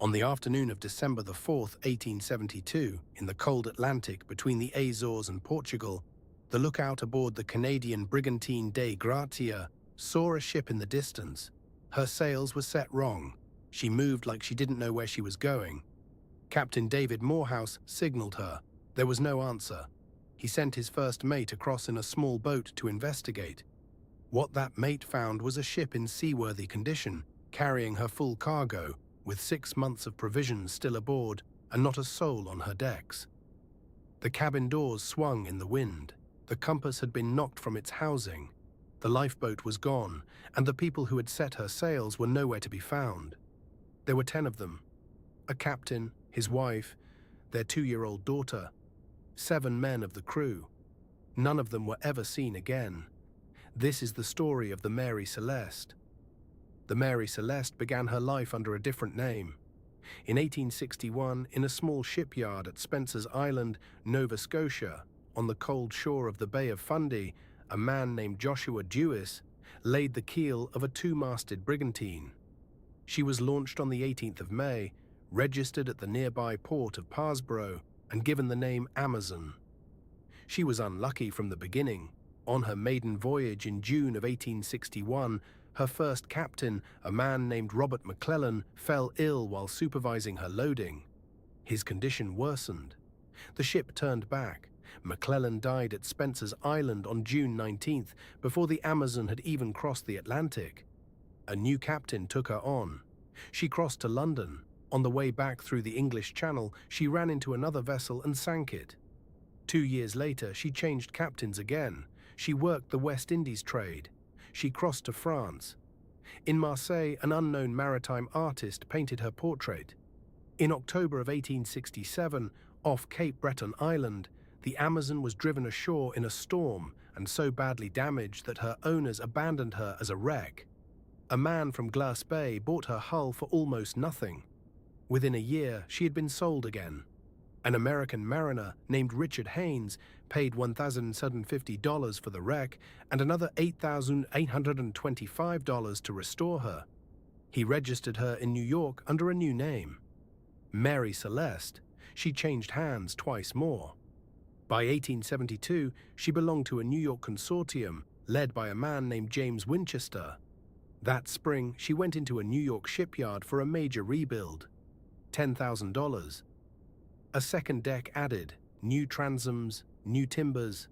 On the afternoon of December the 4th, 1872, in the cold Atlantic between the Azores and Portugal, the lookout aboard the Canadian brigantine Dei Gratia saw a ship in the distance. Her sails were set wrong. She moved like she didn't know where she was going. Captain David Morehouse signaled her. There was no answer. He sent his first mate across in a small boat to investigate. What that mate found was a ship in seaworthy condition, carrying her full cargo, with 6 months of provisions still aboard and not a soul on her decks. The cabin doors swung in the wind. The compass had been knocked from its housing. The lifeboat was gone, and the people who had set her sails were nowhere to be found. There were 10 of them. A captain, his wife, their 2-year-old daughter, 7 men of the crew. None of them were ever seen again. This is the story of the Mary Celeste. The Mary Celeste began her life under a different name. In 1861, in a small shipyard at Spencer's Island, Nova Scotia, on the cold shore of the Bay of Fundy, a man named Joshua Dewis laid the keel of a 2-masted brigantine. She was launched on the 18th of May, registered at the nearby port of Parsborough, and given the name Amazon. She was unlucky from the beginning. On her maiden voyage in June of 1861, her first captain, a man named Robert McClellan, fell ill while supervising her loading. His condition worsened. The ship turned back. McClellan died at Spencer's Island on June 19th, before the Amazon had even crossed the Atlantic. A new captain took her on. She crossed to London. On the way back through the English Channel, she ran into another vessel and sank it. 2 years later, she changed captains again. She worked the West Indies trade. She crossed to France. In Marseille, an unknown maritime artist painted her portrait. In October of 1867, off Cape Breton Island, the Amazon was driven ashore in a storm and so badly damaged that her owners abandoned her as a wreck. A man from Glass Bay bought her hull for almost nothing. Within a year, she had been sold again. An American mariner named Richard Haynes paid $1,050 for the wreck and another $8,825 to restore her. He registered her in New York under a new name, Mary Celeste. She changed hands twice more. By 1872, she belonged to a New York consortium led by a man named James Winchester. That spring, she went into a New York shipyard for a major rebuild. $10,000. A second deck added, new transoms, new timbers.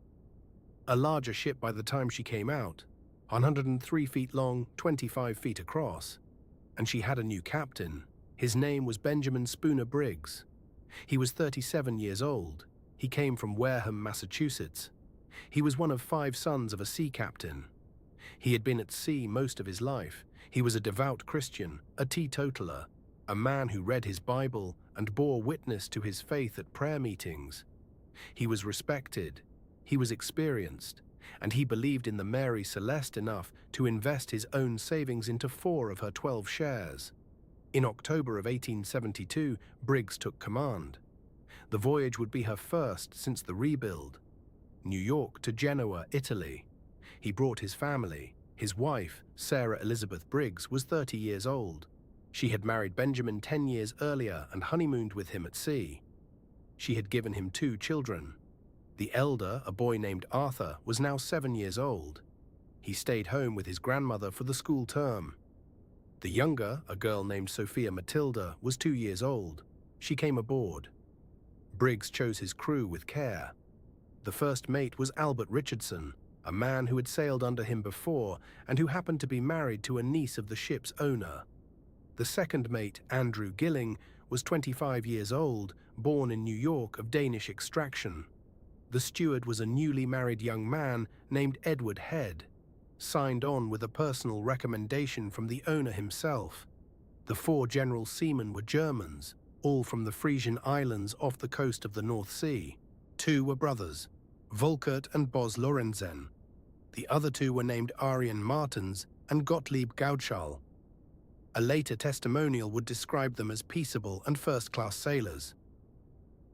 A larger ship by the time she came out, 103 feet long, 25 feet across. And she had a new captain. His name was Benjamin Briggs. He was 37 years old. He came from Wareham, Massachusetts. He was one of 5 sons of a sea captain. He had been at sea most of his life. He was a devout Christian, a teetotaler, a man who read his Bible and bore witness to his faith at prayer meetings. He was respected, he was experienced, and he believed in the Mary Celeste enough to invest his own savings into 4 of her 12 shares. In October of 1872, Briggs took command. The voyage would be her first since the rebuild. New York to Genoa, Italy. He brought his family. His wife, Sarah Elizabeth Briggs, was 30 years old. She had married Benjamin 10 years earlier and honeymooned with him at sea. She had given him 2 children. The elder, a boy named Arthur, was now 7 years old. He stayed home with his grandmother for the school term. The younger, a girl named Sophia Matilda, was 2 years old. She came aboard. Briggs chose his crew with care. The first mate was Albert Richardson, a man who had sailed under him before and who happened to be married to a niece of the ship's owner. The second mate, Andrew Gilling, was 25 years old, born in New York of Danish extraction. The steward was a newly married young man named Edward Head, signed on with a personal recommendation from the owner himself. The 4 general seamen were Germans, all from the Frisian Islands off the coast of the North Sea. 2 were brothers, Volkert and Bos Lorenzen. The other 2 were named Arjen Martens and Gottlieb Gautschall. A later testimonial would describe them as peaceable and first-class sailors.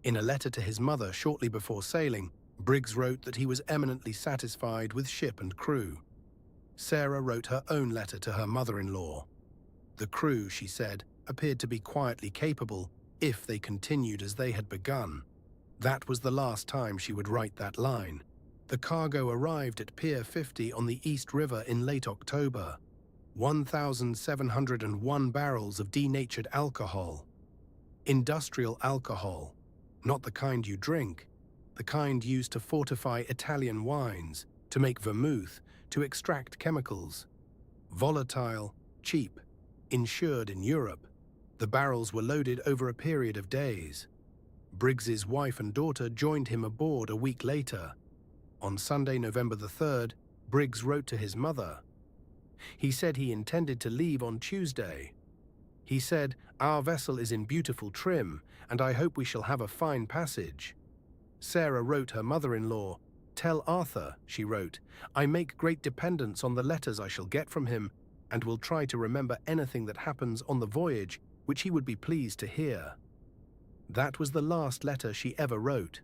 In a letter to his mother shortly before sailing, Briggs wrote that he was eminently satisfied with ship and crew. Sarah wrote her own letter to her mother-in-law. The crew, she said, appeared to be quietly capable if they continued as they had begun. That was the last time she would write that line. The cargo arrived at Pier 50 on the East River in late October. 1,701 barrels of denatured alcohol. Industrial alcohol, not the kind you drink, the kind used to fortify Italian wines, to make vermouth, to extract chemicals. Volatile, cheap, insured in Europe. The barrels were loaded over a period of days. Briggs's wife and daughter joined him aboard a week later. On Sunday, November the 3rd, Briggs wrote to his mother. He said he intended to leave on Tuesday. He said, "Our vessel is in beautiful trim, and I hope we shall have a fine passage." Sarah wrote her mother-in-law, "Tell Arthur," she wrote, "I make great dependence on the letters I shall get from him, and will try to remember anything that happens on the voyage which he would be pleased to hear." That was the last letter she ever wrote.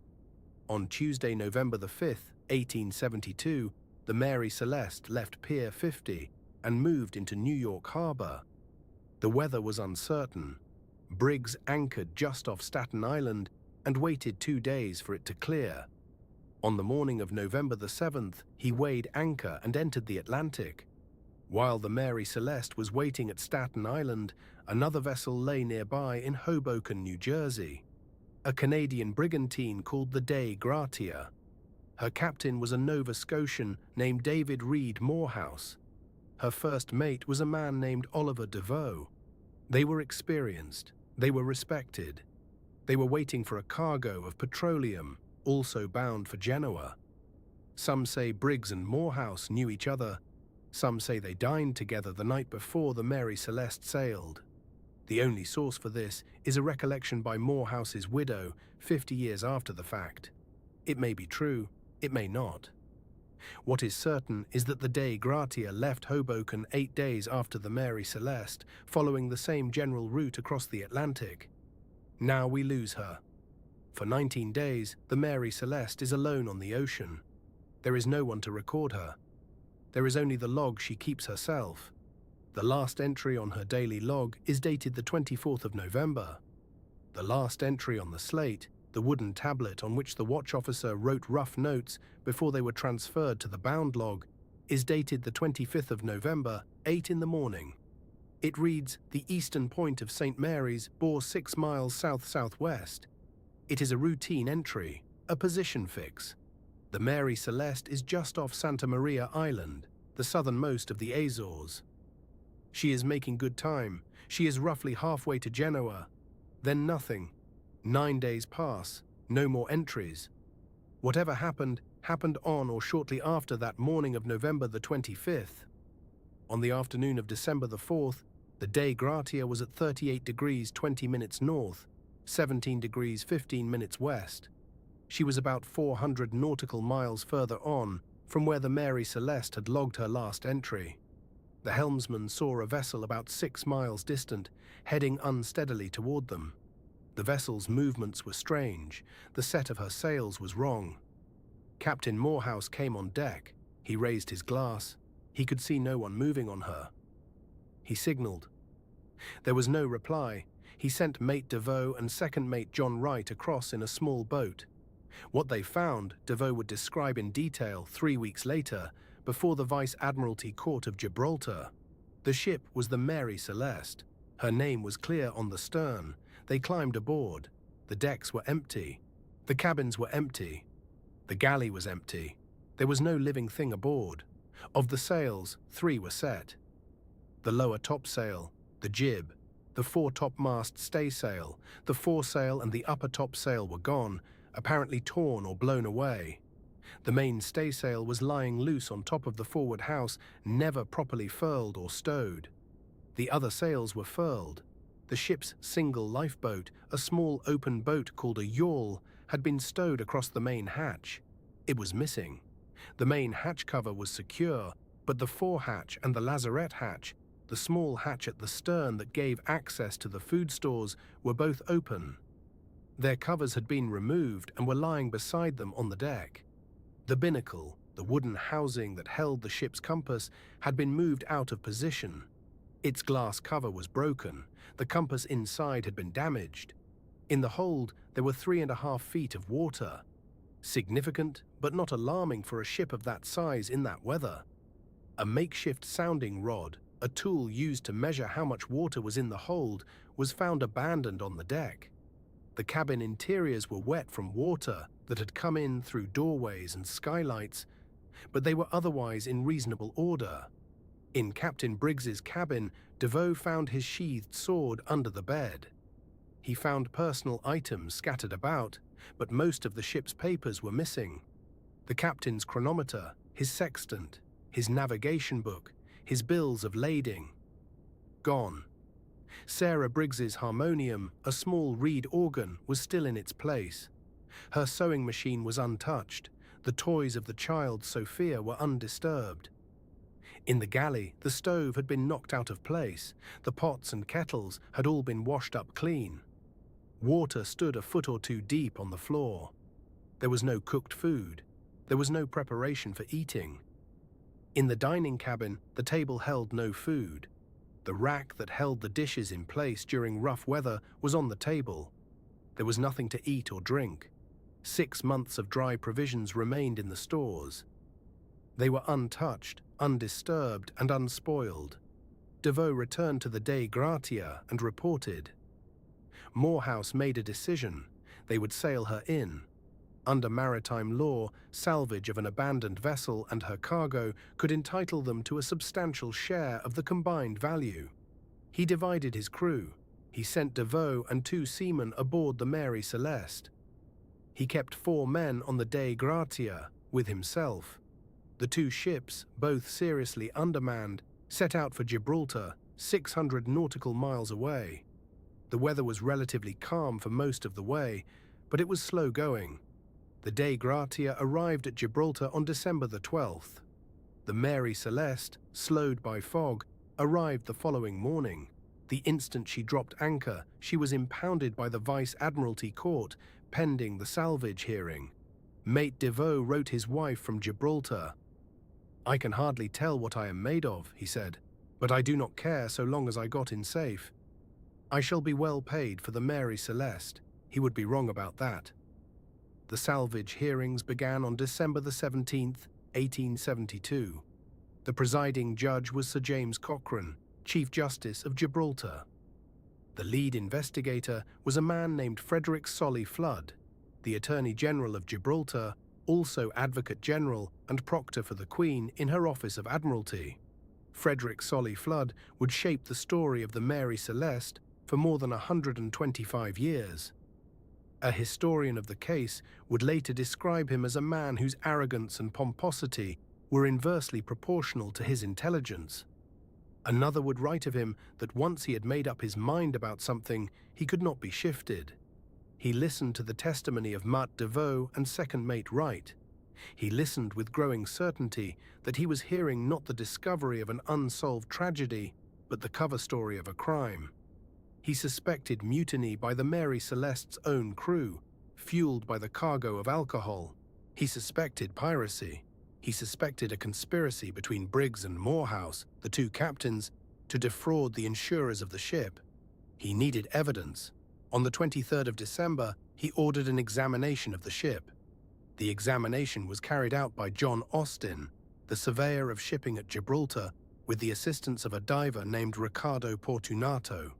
On Tuesday, November the 5th, 1872, the Mary Celeste left Pier 50 and moved into New York Harbor. The weather was uncertain. Briggs anchored just off Staten Island and waited 2 days for it to clear. On the morning of November the 7th, he weighed anchor and entered the Atlantic. While the Mary Celeste was waiting at Staten Island, another vessel lay nearby in Hoboken, New Jersey. A Canadian brigantine called the Dei Gratia. Her captain was a Nova Scotian named David Reed Morehouse. Her first mate was a man named Oliver DeVoe. They were experienced. They were respected. They were waiting for a cargo of petroleum, also bound for Genoa. Some say Briggs and Morehouse knew each other. Some say they dined together the night before the Mary Celeste sailed. The only source for this is a recollection by Morehouse's widow 50 years after the fact. It may be true, it may not. What is certain is that the Dei Gratia left Hoboken 8 days after the Mary Celeste, following the same general route across the Atlantic. Now we lose her. For 19 days, the Mary Celeste is alone on the ocean. There is no one to record her. There is only the log she keeps herself. The last entry on her daily log is dated the 24th of November. The last entry on the slate, the wooden tablet on which the watch officer wrote rough notes before they were transferred to the bound log, is dated the 25th of November, 8 in the morning. It reads, "The eastern point of St. Mary's bore 6 miles south-southwest. It is a routine entry, a position fix. The Mary Celeste is just off Santa Maria Island, the southernmost of the Azores. She is making good time. She is roughly halfway to Genoa. Then nothing. 9 days pass, no more entries. Whatever happened, happened on or shortly after that morning of November the 25th. On the afternoon of December the 4th, the Dei Gratia was at 38 degrees 20 minutes north, 17 degrees 15 minutes west. She was about 400 nautical miles further on from where the Mary Celeste had logged her last entry. The helmsman saw a vessel about 6 miles distant, heading unsteadily toward them. The vessel's movements were strange. The set of her sails was wrong. Captain Morehouse came on deck. He raised his glass. He could see no one moving on her. He signaled. There was no reply. He sent Mate DeVoe and second mate John Wright across in a small boat. What they found, DeVoe would describe in detail 3 weeks later, before the Vice-Admiralty Court of Gibraltar. The ship was the Mary Celeste. Her name was clear on the stern. They climbed aboard. The decks were empty. The cabins were empty. The galley was empty. There was no living thing aboard. Of the sails, 3 were set. The lower topsail, the jib, the fore-topmast staysail, the foresail and the upper topsail were gone, apparently torn or blown away. The main staysail was lying loose on top of the forward house, never properly furled or stowed. The other sails were furled. The ship's single lifeboat, a small open boat called a yawl, had been stowed across the main hatch. It was missing. The main hatch cover was secure, but the forehatch and the lazarette hatch, the small hatch at the stern that gave access to the food stores, were both open. Their covers had been removed and were lying beside them on the deck. The binnacle, the wooden housing that held the ship's compass, had been moved out of position. Its glass cover was broken, the compass inside had been damaged. In the hold, there were 3.5 feet of water. Significant, but not alarming for a ship of that size in that weather. A makeshift sounding rod, a tool used to measure how much water was in the hold, was found abandoned on the deck. The cabin interiors were wet from water that had come in through doorways and skylights, but they were otherwise in reasonable order. In Captain Briggs's cabin, Devoe found his sheathed sword under the bed. He found personal items scattered about, but most of the ship's papers were missing. The captain's chronometer, his sextant, his navigation book, his bills of lading. Gone. Sarah Briggs's harmonium, a small reed organ, was still in its place. Her sewing machine was untouched. The toys of the child Sophia were undisturbed. In the galley, the stove had been knocked out of place. The pots and kettles had all been washed up clean. Water stood a foot or two deep on the floor. There was no cooked food. There was no preparation for eating. In the dining cabin, the table held no food. The rack that held the dishes in place during rough weather was on the table. There was nothing to eat or drink. 6 months of dry provisions remained in the stores. They were untouched, undisturbed, and unspoiled. Devoe returned to the Dei Gratia and reported. Morehouse made a decision. They would sail her in. Under maritime law, salvage of an abandoned vessel and her cargo could entitle them to a substantial share of the combined value. He divided his crew. He sent Devoe and 2 seamen aboard the Mary Celeste. He kept 4 men on the Dei Gratia with himself. The 2 ships, both seriously undermanned, set out for Gibraltar, 600 nautical miles away. The weather was relatively calm for most of the way, but it was slow going. The Dei Gratia arrived at Gibraltar on December the 12th. The Mary Celeste, slowed by fog, arrived the following morning. The instant she dropped anchor, she was impounded by the Vice-Admiralty Court, pending the salvage hearing. Mate Devoe wrote his wife from Gibraltar. "I can hardly tell what I am made of," he said, "but I do not care so long as I got in safe. I shall be well paid for the Mary Celeste." He would be wrong about that. The salvage hearings began on December the 17th, 1872. The presiding judge was Sir James Cochrane, Chief Justice of Gibraltar. The lead investigator was a man named Frederick Solly Flood, the Attorney General of Gibraltar, also Advocate General and Proctor for the Queen in her Office of Admiralty. Frederick Solly Flood would shape the story of the Mary Celeste for more than 125 years. A historian of the case would later describe him as a man whose arrogance and pomposity were inversely proportional to his intelligence. Another would write of him that once he had made up his mind about something, he could not be shifted. He listened to the testimony of Mate Devoe and second mate Wright. He listened with growing certainty that he was hearing not the discovery of an unsolved tragedy, but the cover story of a crime. He suspected mutiny by the Mary Celeste's own crew, fueled by the cargo of alcohol. He suspected piracy. He suspected a conspiracy between Briggs and Morehouse, the 2 captains, to defraud the insurers of the ship. He needed evidence. On the 23rd of December, he ordered an examination of the ship. The examination was carried out by John Austin, the surveyor of shipping at Gibraltar, with the assistance of a diver named Riccardo Portunato.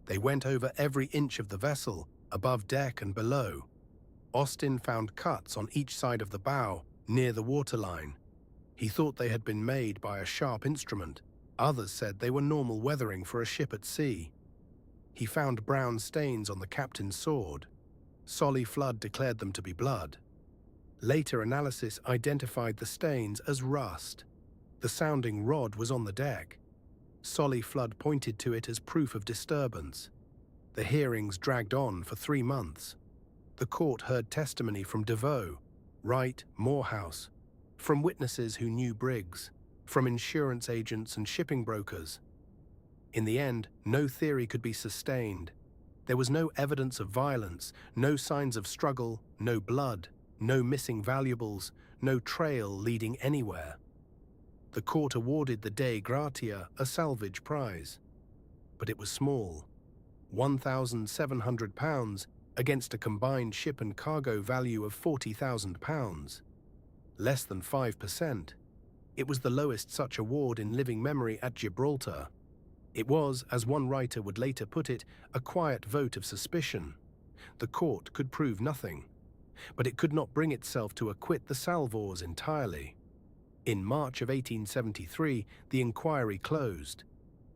They went over every inch of the vessel, above deck and below. Austin found cuts on each side of the bow, near the waterline. He thought they had been made by a sharp instrument. Others said they were normal weathering for a ship at sea. He found brown stains on the captain's sword. Solly Flood declared them to be blood. Later analysis identified the stains as rust. The sounding rod was on the deck. Solly Flood pointed to it as proof of disturbance. The hearings dragged on for 3 months. The court heard testimony from Devoe, Wright, Morehouse, from witnesses who knew Briggs, from insurance agents and shipping brokers. In the end, no theory could be sustained. There was no evidence of violence, no signs of struggle, no blood, no missing valuables, no trail leading anywhere. the court awarded the Dei Gratia a salvage prize. But it was small, £1,700 against a combined ship and cargo value of £40,000. Less than 5%. It was the lowest such award in living memory at Gibraltar. It was, as one writer would later put it, a quiet vote of suspicion. The court could prove nothing, but it could not bring itself to acquit the salvors entirely. In March of 1873, the inquiry closed.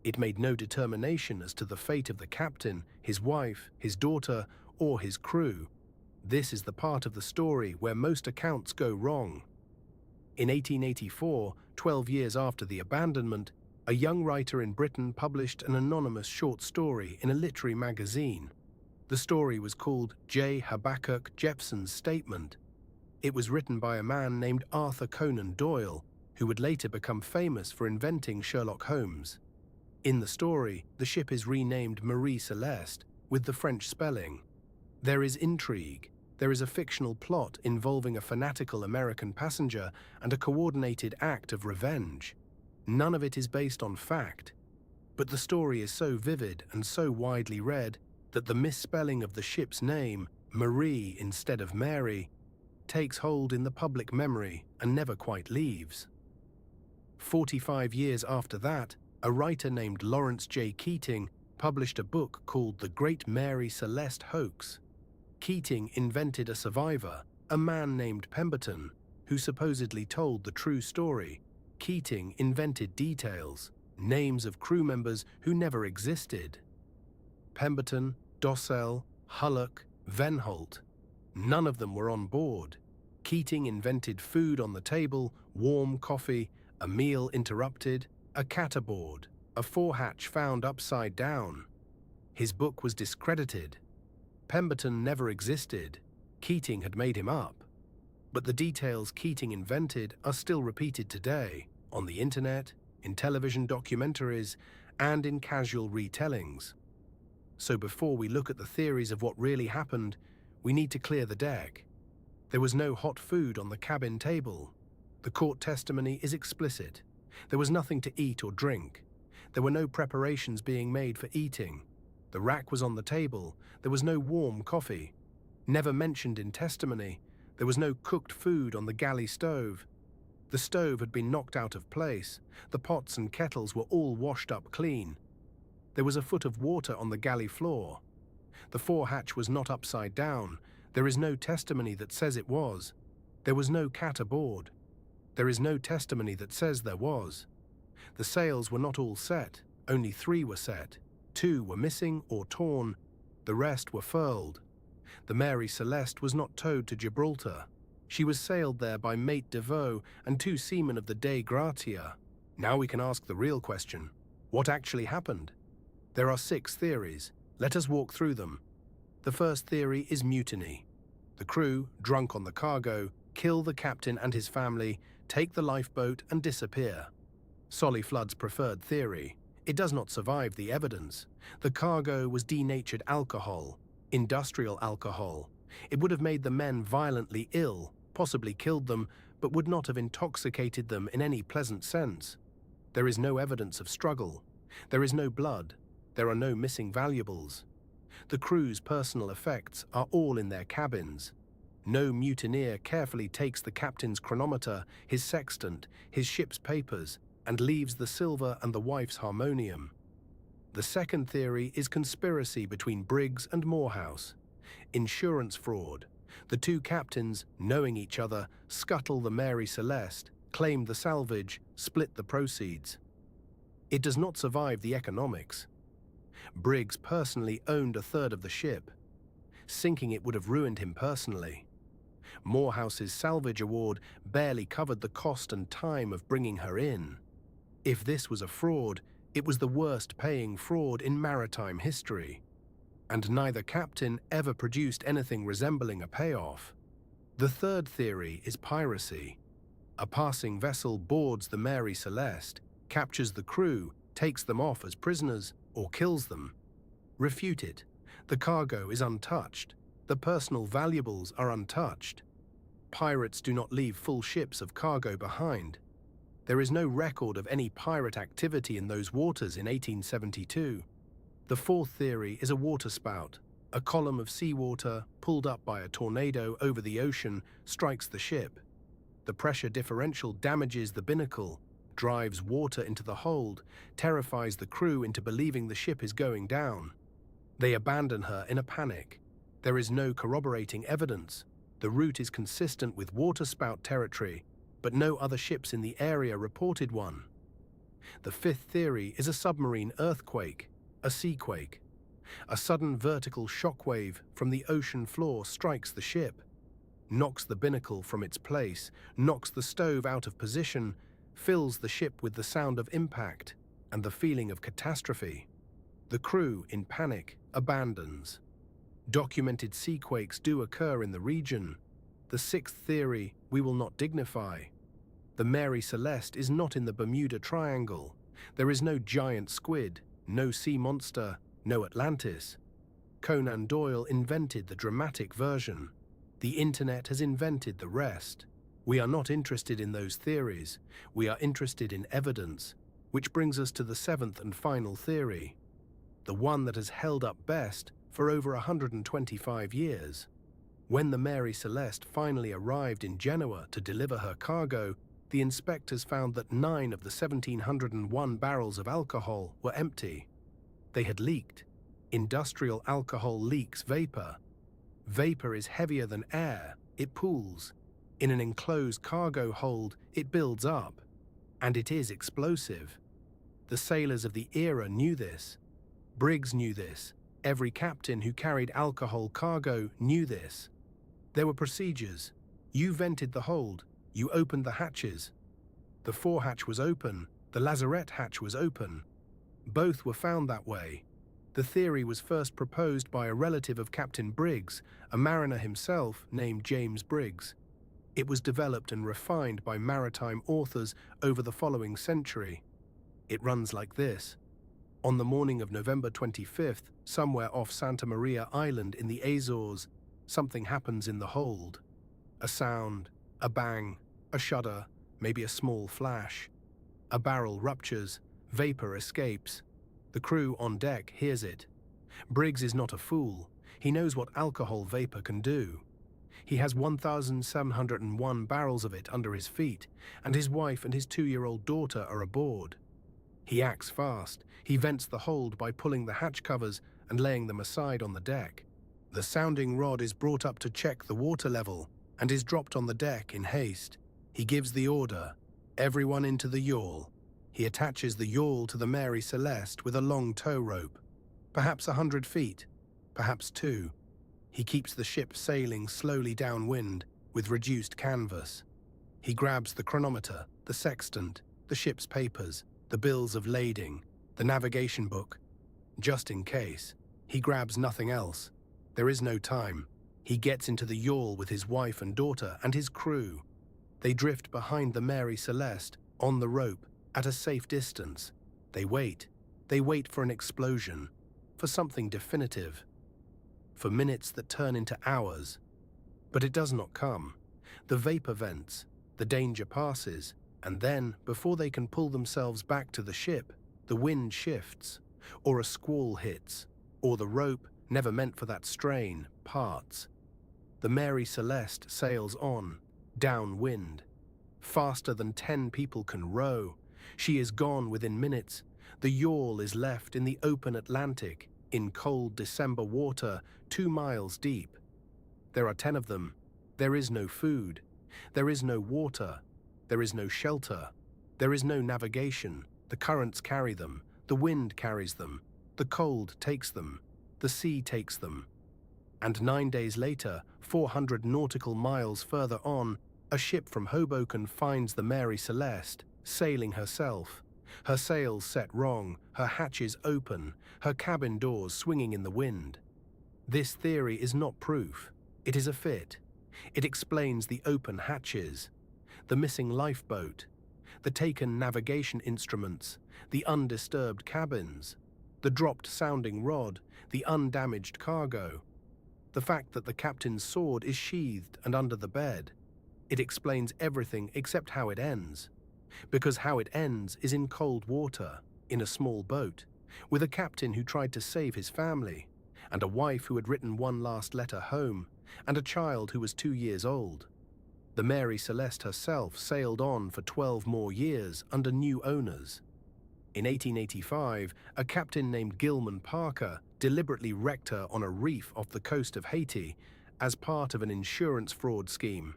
It made no determination as to the fate of the captain, his wife, his daughter, or his crew. This is the part of the story where most accounts go wrong. In 1884, 12 years after the abandonment, a young writer in Britain published an anonymous short story in a literary magazine. The story was called J. Habakkuk Jephson's Statement. It was written by a man named Arthur Conan Doyle, who would later become famous for inventing Sherlock Holmes. In the story, the ship is renamed Mary Celeste, with the French spelling. There is intrigue. There is a fictional plot involving a fanatical American passenger and a coordinated act of revenge. None of it is based on fact, but the story is so vivid and so widely read that the misspelling of the ship's name, Marie instead of Mary, takes hold in the public memory and never quite leaves. 45 years after that, a writer named Lawrence J. Keating published a book called The Great Mary Celeste Hoax. Keating invented a survivor, a man named Pemberton, who supposedly told the true story. Keating invented details, names of crew members who never existed. Pemberton, Dossel, Hullock, Venholt. None of them were on board. Keating invented food on the table, warm coffee, a meal interrupted, a cat aboard, a forehatch found upside down. His book was discredited. Pemberton never existed. Keating had made him up. But the details Keating invented are still repeated today, on the internet, in television documentaries, and in casual retellings. So before we look at the theories of what really happened, we need to clear the deck. There was no hot food on the cabin table. The court testimony is explicit. There was nothing to eat or drink. There were no preparations being made for eating. The rack was on the table. There was no warm coffee. Never mentioned in testimony, there was no cooked food on the galley stove. The stove had been knocked out of place. The pots and kettles were all washed up clean. There was a foot of water on the galley floor. The forehatch was not upside down. There is no testimony that says it was. There was no cat aboard. There is no testimony that says there was. The sails were not all set. Only 3 were set. 2 were missing or torn. The rest were furled. The Mary Celeste was not towed to Gibraltar. She was sailed there by Mate Devoe and 2 seamen of the Dei Gratia. Now we can ask the real question. What actually happened? There are 6 theories. Let us walk through them. The first theory is mutiny. The crew, drunk on the cargo, kill the captain and his family, take the lifeboat and disappear. Solly Flood's preferred theory. It does not survive the evidence. The cargo was denatured alcohol, industrial alcohol. It would have made the men violently ill, possibly killed them, but would not have intoxicated them in any pleasant sense. There is no evidence of struggle. There is no blood. There are no missing valuables. The crew's personal effects are all in their cabins. No mutineer carefully takes the captain's chronometer, his sextant, his ship's papers, and leaves the silver and the wife's harmonium. The second theory is conspiracy between Briggs and Morehouse. Insurance fraud. The 2 captains, knowing each other, scuttle the Mary Celeste, claim the salvage, split the proceeds. It does not survive the economics. Briggs personally owned 1/3 of the ship. Sinking it would have ruined him personally. Morehouse's salvage award barely covered the cost and time of bringing her in. If this was a fraud, it was the worst-paying fraud in maritime history. And neither captain ever produced anything resembling a payoff. The third theory is piracy. A passing vessel boards the Mary Celeste, captures the crew, takes them off as prisoners, or kills them. Refuted. The cargo is untouched. The personal valuables are untouched. Pirates do not leave full ships of cargo behind. There is no record of any pirate activity in those waters in 1872. The fourth theory is a waterspout. A column of seawater, pulled up by a tornado over the ocean, strikes the ship. The pressure differential damages the binnacle, drives water into the hold, terrifies the crew into believing the ship is going down. They abandon her in a panic. There is no corroborating evidence. The route is consistent with waterspout territory, but no other ships in the area reported one. The fifth theory is a submarine earthquake, a seaquake. A sudden vertical shockwave from the ocean floor strikes the ship, knocks the binnacle from its place, knocks the stove out of position, fills the ship with the sound of impact and the feeling of catastrophe. The crew, in panic, abandons. Documented seaquakes do occur in the region. The sixth theory we will not dignify. The Mary Celeste is not in the Bermuda Triangle. There is no giant squid, no sea monster, no Atlantis. Conan Doyle invented the dramatic version. The internet has invented the rest. We are not interested in those theories. We are interested in evidence, which brings us to the seventh and final theory, the one that has held up best for over 125 years. When the Mary Celeste finally arrived in Genoa to deliver her cargo, the inspectors found that 9 of the 1,701 barrels of alcohol were empty. They had leaked. Industrial alcohol leaks vapor. Vapor is heavier than air. It pools. In an enclosed cargo hold, it builds up. And it is explosive. The sailors of the era knew this. Briggs knew this. Every captain who carried alcohol cargo knew this. There were procedures. You vented the hold. You opened the hatches. The forehatch was open. The lazarette hatch was open. Both were found that way. The theory was first proposed by a relative of Captain Briggs, a mariner himself named James Briggs. It was developed and refined by maritime authors over the following century. It runs like this. On the morning of November 25th, somewhere off Santa Maria Island in the Azores, something happens in the hold. A sound, a bang, a shudder, maybe a small flash. A barrel ruptures, vapor escapes. The crew on deck hears it. Briggs is not a fool. He knows what alcohol vapor can do. He has 1,701 barrels of it under his feet, and his wife and his 2-year-old daughter are aboard. He acts fast. He vents the hold by pulling the hatch covers and laying them aside on the deck. The sounding rod is brought up to check the water level and is dropped on the deck in haste. He gives the order, everyone into the yawl. He attaches the yawl to the Mary Celeste with a long tow rope, perhaps 100 feet, perhaps 2. He keeps the ship sailing slowly downwind with reduced canvas. He grabs the chronometer, the sextant, the ship's papers, the bills of lading, the navigation book. Just in case, he grabs nothing else. There is no time. He gets into the yawl with his wife and daughter and his crew. They drift behind the Mary Celeste, on the rope, at a safe distance. They wait. They wait for an explosion, for something definitive, for minutes that turn into hours. But it does not come. The vapor vents, the danger passes, and then, before they can pull themselves back to the ship, the wind shifts, or a squall hits, or the rope, never meant for that strain, parts. The Mary Celeste sails on, downwind. Faster than 10 people can row. She is gone within minutes. The yawl is left in the open Atlantic, in cold December water, 2 miles deep. There are 10 of them. There is no food. There is no water. There is no shelter. There is no navigation. The currents carry them. The wind carries them. The cold takes them. The sea takes them. And 9 days later, 400 nautical miles further on, a ship from Hoboken finds the Mary Celeste, sailing herself. Her sails set wrong, her hatches open, her cabin doors swinging in the wind. This theory is not proof. It is a fit. It explains the open hatches, the missing lifeboat, the taken navigation instruments, the undisturbed cabins, the dropped sounding rod, the undamaged cargo, the fact that the captain's sword is sheathed and under the bed. It explains everything except how it ends. because how it ends is in cold water, in a small boat, with a captain who tried to save his family, and a wife who had written one last letter home, and a child who was 2 years old. The Mary Celeste herself sailed on for 12 more years under new owners. In 1885, a captain named Gilman Parker deliberately wrecked her on a reef off the coast of Haiti as part of an insurance fraud scheme.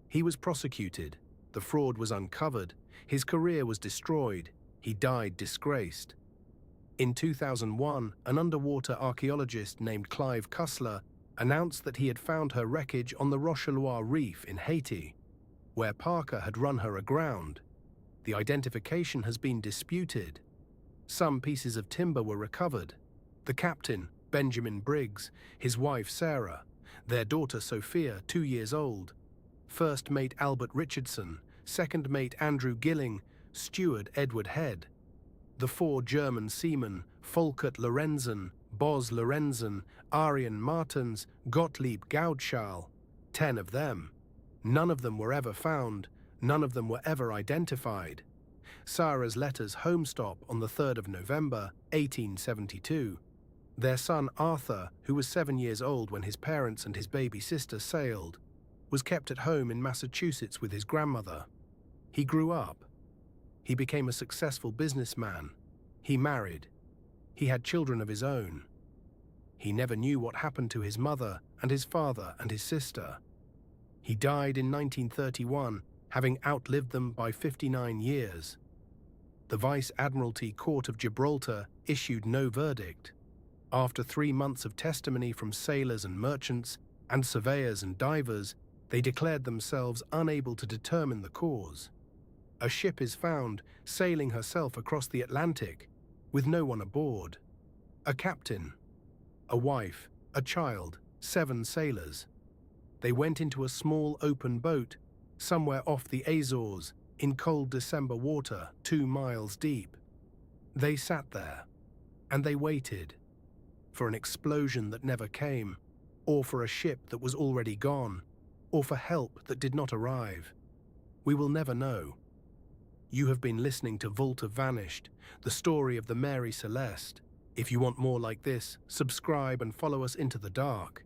He was prosecuted, the fraud was uncovered, his career was destroyed, he died disgraced. In 2001, an underwater archaeologist named Clive Cussler announced that he had found her wreckage on the Rocheleau Reef in Haiti, where Parker had run her aground. The identification has been disputed. Some pieces of timber were recovered. The captain, Benjamin Briggs, his wife Sarah, their daughter Sophia, 2 years old, first mate Albert Richardson, second mate Andrew Gilling, steward Edward Head, the 4 German seamen Volkert Lorenzen, Bos Lorenzen, Arjen Martens, Gottlieb Gaudschal, 10 of them. None of them were ever found, none of them were ever identified. Sarah's letters home stop on the 3rd of November, 1872. Their son Arthur, who was 7 years old when his parents and his baby sister sailed, was kept at home in Massachusetts with his grandmother. He grew up. He became a successful businessman. He married. He had children of his own. He never knew what happened to his mother and his father and his sister. He died in 1931, having outlived them by 59 years. The Vice-Admiralty Court of Gibraltar issued no verdict. After 3 months of testimony from sailors and merchants, and surveyors and divers, they declared themselves unable to determine the cause. A ship is found sailing herself across the Atlantic, with no one aboard. A captain, a wife, a child, 7 sailors. They went into a small open boat, somewhere off the Azores, in cold December water 2 miles deep. They sat there, and they waited for an explosion that never came, or for a ship that was already gone, or for help that did not arrive. We will never know. You have been listening to Vault of Vanished, the story of the Mary Celeste. If you want more like this, subscribe and follow us into the dark.